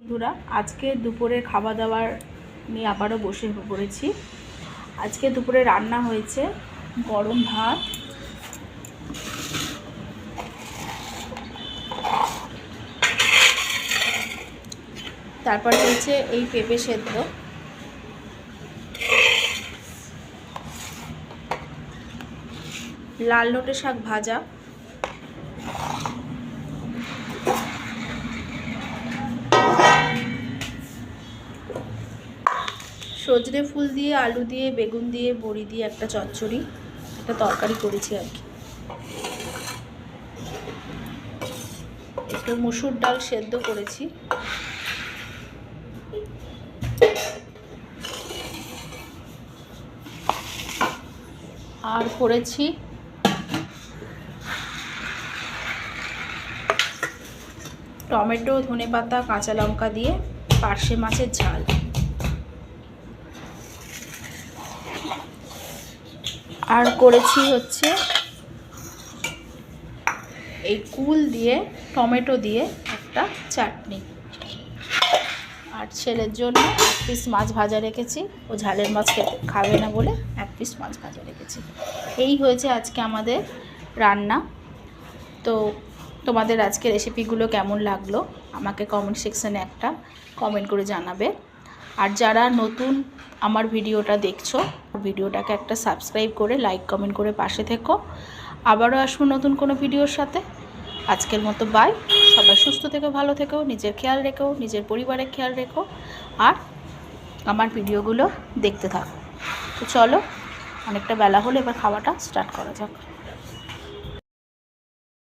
বন্ধুরা, আজকে দুপুরে খাওয়া দাওয়ার নিয়ে আবারও বসে পড়েছি। আজকে দুপুরে রান্না হয়েছে গরম ভাত, তারপর হয়েছে এই পেঁপে সেদ্ধ, লাল নোটে শাক ভাজা, সজনে ফুল দিয়ে আলু দিয়ে বেগুন দিয়ে বড়ি দিয়ে একটা চচ্চড়ি, একটা তরকারি করেছি আর কি। একটু মসুর ডাল সেদ্ধ করেছি, আর করেছি টমেটো ধনেপাতা কাঁচা লঙ্কা দিয়ে পার্শে মাছের ঝাল, আর করেছি হচ্ছে এই কুল দিয়ে টমেটো দিয়ে একটা চাটনি। আর ছেলের জন্য এক পিস মাছ ভাজা রেখেছি, ও ঝালের মাছ খেতে খাবে না বলে এক পিস মাছ ভাজা রেখেছি। এই হয়েছে আজকে আমাদের রান্না। তো তোমাদের আজকে রেসিপিগুলো কেমন লাগলো আমাকে কমেন্ট সেকশানে একটা কমেন্ট করে জানাবে। আর যারা নতুন আমার ভিডিওটা দেখছো, ভিডিওটাকে একটা সাবস্ক্রাইব করে লাইক কমেন্ট করে পাশে থেকো। আবারও আসবো নতুন কোনো ভিডিওর সাথে। আজকের মতো বাই। সবাই সুস্থ থেকো, ভালো থেকো, নিজের খেয়াল রেখো, নিজের পরিবারের খেয়াল রেখো, আর আমার ভিডিওগুলো দেখতে থাকো। তো চলো, অনেকটা বেলা হলো, এবার খাওয়াটা স্টার্ট করা যাক।